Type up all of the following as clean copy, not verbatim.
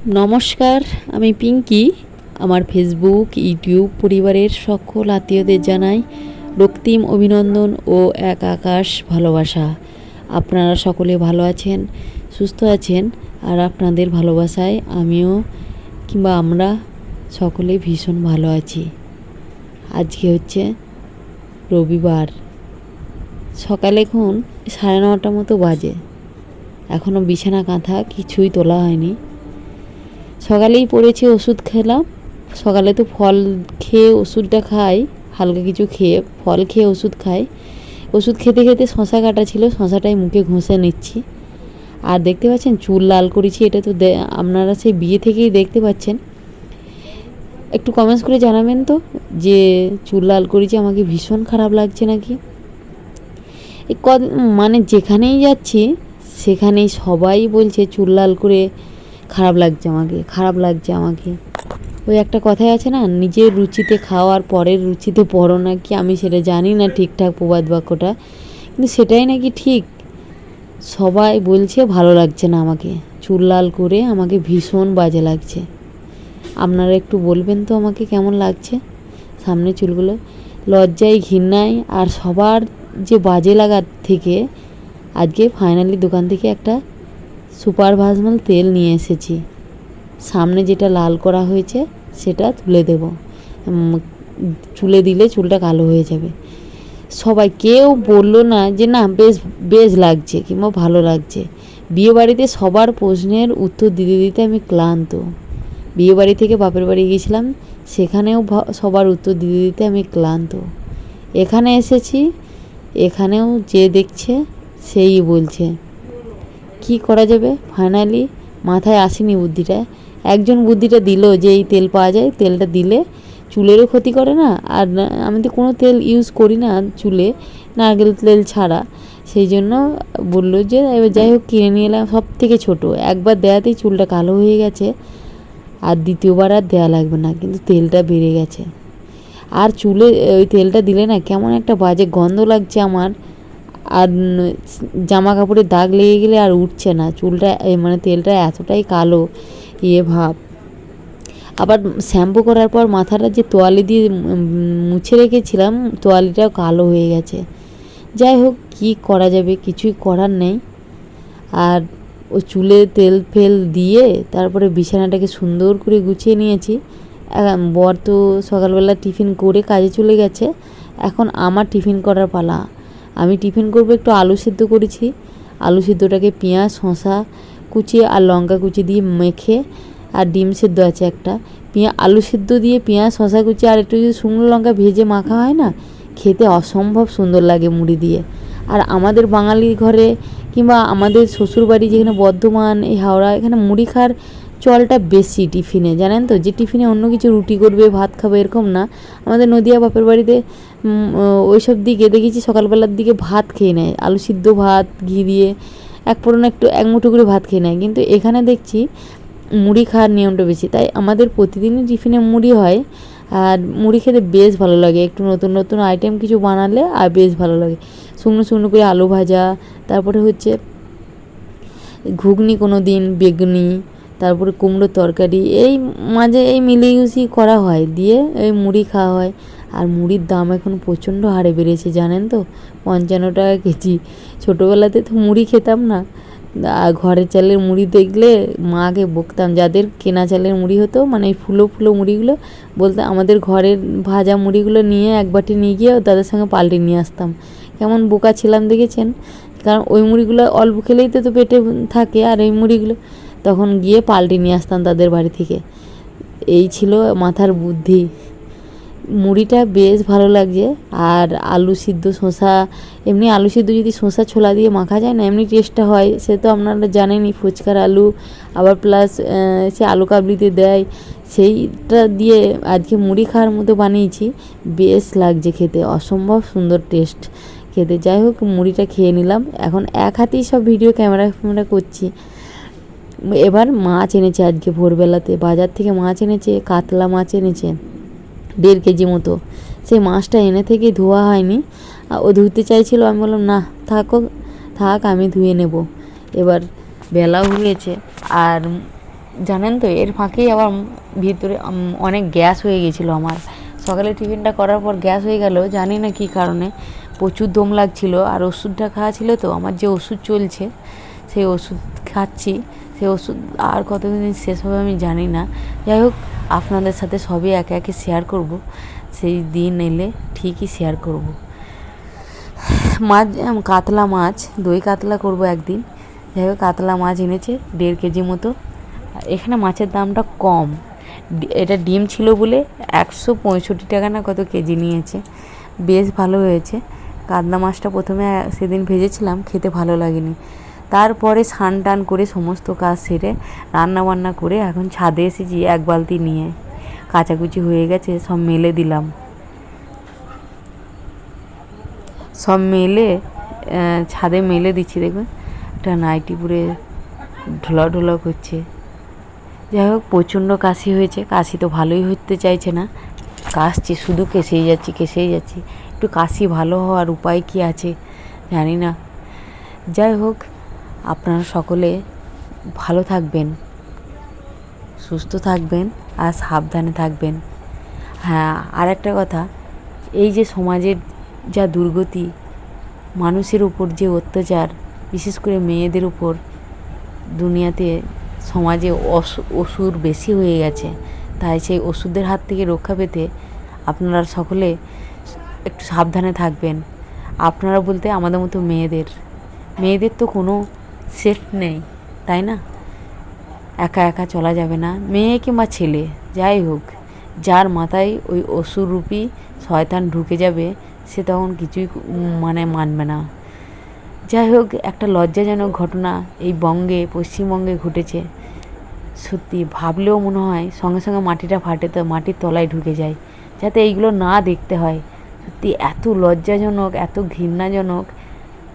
নমস্কার, আমি পিঙ্কি। আমার ফেসবুক, ইউটিউব পরিবারের সকল আত্মীয়দের জানাই রক্তিম অভিনন্দন ও এক আকাশ ভালোবাসা। আপনারা সকলে ভালো আছেন, সুস্থ আছেন, আর আপনাদের ভালোবাসায় আমিও কিংবা আমরা সকলে ভীষণ ভালো আছি। আজকে হচ্ছে রবিবার, সকালে এখন 9:30 মতো বাজে। এখনও বিছানা কাঁথা কিছুই তোলা হয়নি। সকালেই পড়েছি, ওষুধ খেলাম। সকালে তো ফল খেয়ে ওষুধটা খাই, হালকা কিছু খেয়ে ফল খেয়ে ওষুধ খাই। ওষুধ খেতে খেতে শশা কাটা ছিল, শশাটাই মুখে ঘষে নিচ্ছি। আর দেখতে পাচ্ছেন চুল লাল করেছি, এটা তো আপনারা সেই বিয়ে থেকেই দেখতে পাচ্ছেন। একটু কমেন্টস করে জানাবেন তো যে চুল লাল করেছি, আমাকে ভীষণ খারাপ লাগছে নাকি। মানে যেখানেই যাচ্ছি সেখানেই সবাই বলছে চুল লাল করে খারাপ লাগছে আমাকে। ওই একটা কথাই আছে না, নিজের রুচিতে খাও আর পরের রুচিতে পড়ো নাকি, আমি সেটা জানি না ঠিকঠাক প্রবাদ বাক্যটা, কিন্তু সেটাই নাকি ঠিক। সবাই বলছে ভালো লাগছে না আমাকে, চুল লাল করে আমাকে ভীষণ বাজে লাগছে। আপনারা একটু বলবেন তো আমাকে কেমন লাগছে সামনে চুলগুলো। লজ্জায়, ঘৃণায় আর সবার যে বাজে লাগার থেকে আজকে ফাইনালি দোকান থেকে একটা সুপার ভাজমাল তেল নিয়ে এসেছি। সামনে যেটা লাল করা হয়েছে সেটা তুলে দেব, চুলে দিলে চুলটা কালো হয়ে যাবে। সবাই কেউ বললো না যে না বেশ বেশ লাগছে কিংবা ভালো লাগছে। বিয়েবাড়িতে সবার প্রশ্নের উত্তর দিতে দিতে আমি ক্লান্ত। বিয়েবাড়ি থেকে বাপের বাড়ি গিয়েছিলাম, সেখানেও সবার উত্তর দিতে দিতে আমি ক্লান্ত। এখানে এসেছি, এখানেও যে দেখছে সেই বলছে। কি করা যাবে, ফাইনালি মাথায় আসেনি বুদ্ধিটা। একজন বুদ্ধিটা দিল যে এই তেল পাওয়া যায়, তেলটা দিলে চুলেরও ক্ষতি করে না, আর আমি তো কোনো তেল ইউজ করি না চুলে, নারকেল তেল ছাড়া। সেই জন্য বললো যে এবার যাই হোক কিনে নিয়ে এলাম। সব থেকে ছোটো, একবার দেওয়াতেই চুলটা কালো হয়ে গেছে, আর দ্বিতীয়বার আর দেওয়া লাগবে না, কিন্তু তেলটা বেড়ে গেছে। আর চুলে ওই তেলটা দিলে না কেমন একটা বাজে গন্ধ লাগছে আমার, আর জামা কাপড়ে দাগ লেগে গেলে আর উঠছে না চুলটা, মানে তেলটা এতটাই কালো ভাব। আবার শ্যাম্পু করার পর মাথাটা যে তোয়ালি দিয়ে মুছে রেখেছিলাম, তোয়ালিটাও কালো হয়ে গেছে। যাই হোক কী করা যাবে, কিছুই করার নেই। আর ও চুলে তেল ফেল দিয়ে তারপরে বিছানাটাকে সুন্দর করে গুছিয়ে নিয়েছি। বর তো সকালবেলা টিফিন করে কাজে চলে গেছে, এখন আমার টিফিন করার পালা। আমি টিফিন করবো, একটু আলু সিদ্ধ করেছি। আলু সিদ্ধটাকে পেঁয়াজ, শসা কুচি আর লঙ্কা কুচি দিয়ে মেখে, আর ডিম সিদ্ধ আছে একটা, আলু সিদ্ধ দিয়ে পেঁয়াজ, শসা কুচি আর একটু যদি শুকনো লঙ্কা ভেজে মাখা হয় না, খেতে অসম্ভব সুন্দর লাগে মুড়ি দিয়ে। আর আমাদের বাঙালি ঘরে কিংবা আমাদের শ্বশুরবাড়ি যেখানে বর্ধমান, এই হাওড়া, এখানে মুড়ি খাওয়ার চলটা বেশি টিফিনে, জানেন তো। যে টিফিনে অন্য কিছু রুটি করবে, ভাত খাবে এরকম না। আমাদের নদিয়া বাপের বাড়িতে ওইসব দিকে দেখেছি সকালবেলার দিকে ভাত খেয়ে নেয়, আলু সিদ্ধ ভাত ঘি দিয়ে এক মুঠো করে ভাত খেয়ে নেয়। কিন্তু এখানে দেখছি মুড়ি খাওয়ার নিয়মটা বেশি, তাই আমাদের প্রতিদিনই টিফিনে মুড়ি হয়। আর মুড়ি খেতে বেশ ভালো লাগে, একটু নতুন নতুন আইটেম কিছু বানালে আর বেশ ভালো লাগে। শুকনো শুকনো করে আলু ভাজা, তারপরে হচ্ছে ঘুগনি, কোনো দিন বেগুনি, তারপরে কুমড়োর তরকারি, এই মাঝে এই মিলিয়ে করা হয়, দিয়ে এই মুড়ি খাওয়া হয়। আর মুড়ির দাম এখন প্রচণ্ড হারে বেড়েছে, জানেন তো, 55 টাকা কেজি। ছোটোবেলাতে তো মুড়ি খেতাম না, ঘরের চালের মুড়ি দেখলে মাকে বকতাম। যাদের কেনা চালের মুড়ি হতো, মানে এই ফুলো ফুলো মুড়িগুলো, বলতে আমাদের ঘরের ভাজা মুড়িগুলো নিয়ে এক বাটি নিয়ে গিয়ে তাদের সঙ্গে পাল্টে নিয়ে আসতাম। কেমন বোকা ছিলাম দেখেছেন, কারণ ওই মুড়িগুলো অল্প খেলেই তো পেটে থাকে, আর এই মুড়িগুলো তখন গিয়ে পাল্টে নিয়ে আসতাম তাদের বাড়ি থেকে। এই ছিল মাথার বুদ্ধি। মুড়িটা বেশ ভালো লাগছে। আর আলু সিদ্ধ, শসা, এমনি আলু সিদ্ধ যদি শসা ছোলা দিয়ে মাখা যায় না, এমনি টেস্টটা হয়, সে তো আপনারা জানেনই। ফুচকার আলু, আবার প্লাস সে আলু কাবলিতে দেয়, সেইটা দিয়ে আজকে মুড়ি খাওয়ার মতো বানিয়েছি। বেশ লাগছে খেতে, অসম্ভব সুন্দর টেস্ট খেতে। যাই হোক মুড়িটা খেয়ে নিলাম। এখন এক হাতেই সব ভিডিও ক্যামেরা করছি। এবার মাছ এনেছে আজকে ভোরবেলাতে, বাজার থেকে মাছ এনেছে, কাতলা মাছ এনেছে 1.5 কেজি মতো। সেই মাছটা এনে থেকে ধোয়া হয়নি, ও ধুতে চাইছিল, আমি বললাম না থাক, আমি ধুয়ে নেব। এবার বেলাও হয়েছে, আর জানেন তো, এর ফাঁকেই আবার ভিতরে অনেক গ্যাস হয়ে গেছিলো আমার। সকালে টিফিনটা করার পর গ্যাস হয়ে গেল, জানি না কী কারণে, প্রচুর দম লাগছিল। আর ওষুধটা খাওয়া ছিল তো, আমার যে ওষুধ চলছে সেই ওষুধ খাচ্ছি, সেই ওষুধ আর কতদিন শেষ হবে আমি জানি না। যাই হোক, আপনাদের সাথে সবই একে একে শেয়ার করব, সেই দিন এলে ঠিকই শেয়ার করব। মাছ, কাতলা মাছ, দই কাতলা করব একদিন। যাই হোক, কাতলা মাছ এনেছে 1.5 কেজি মতো। এখানে মাছের দামটা কম, এটা ডিম ছিল বলে 165 টাকা না কত কেজি নিয়েছে, বেশ ভালো হয়েছে। কাতলা মাছটা প্রথমে সেদিন ভেজেছিলাম, খেতে ভালো লাগেনি। তারপরে স্নান টান করে সমস্ত কাজ সেরে রান্না বান্না করে এখন ছাদে এসেছি 1 বালতি নিয়ে। কাচাকুচি হয়ে গেছে, সব মেলে দিলাম, সব মেলে ছাদে মেলে দিচ্ছি। দেখবেন একটা নাইটি পরে ঢোলা করছে। যাই হোক, প্রচণ্ড কাশি হয়েছে, কাশি তো ভালোই হতে চাইছে না, কাশছি শুধু, কেসেই যাচ্ছি। একটু কাশি ভালো হওয়ার উপায় কি আছে জানি না। যাই হোক, আপনারা সকলে ভালো থাকবেন, সুস্থ থাকবেন আর সাবধানে থাকবেন। হ্যাঁ, আর একটা কথা, এই যে সমাজের যা দুর্গতি, মানুষের উপর যে অত্যাচার, বিশেষ করে মেয়েদের উপর, দুনিয়াতে সমাজে অসুর বেশি হয়ে গেছে। তাই সেই ওষুধের হাত থেকে রক্ষা পেতে আপনারা সকলে একটু সাবধানে থাকবেন। আপনারা বলতে আমাদের মতো মেয়েদের তো কোনো সেফ নেই, তাই না? একা একা চলা যাবে না, মেয়ে কিংবা ছেলে যাই হোক, যার মাথায় ওই অসুররূপী শয়তান ঢুকে যাবে সে তখন কিছুই মানবে না। যাই হোক, একটা লজ্জাজনক ঘটনা এই পশ্চিমবঙ্গে ঘটেছে। সত্যি ভাবলেও মনে হয় সঙ্গে সঙ্গে মাটিটা ফাটে, তো মাটির তলায় ঢুকে যায়, যাতে এইগুলো না দেখতে হয়। সত্যি এত লজ্জাজনক, এত ঘৃণাজনক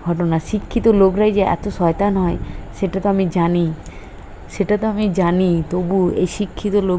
ঘটনা। শিক্ষিত লোকরাই যে এত শয়তান হয় সেটা তো আমি জানি, তবু এই শিক্ষিত লোক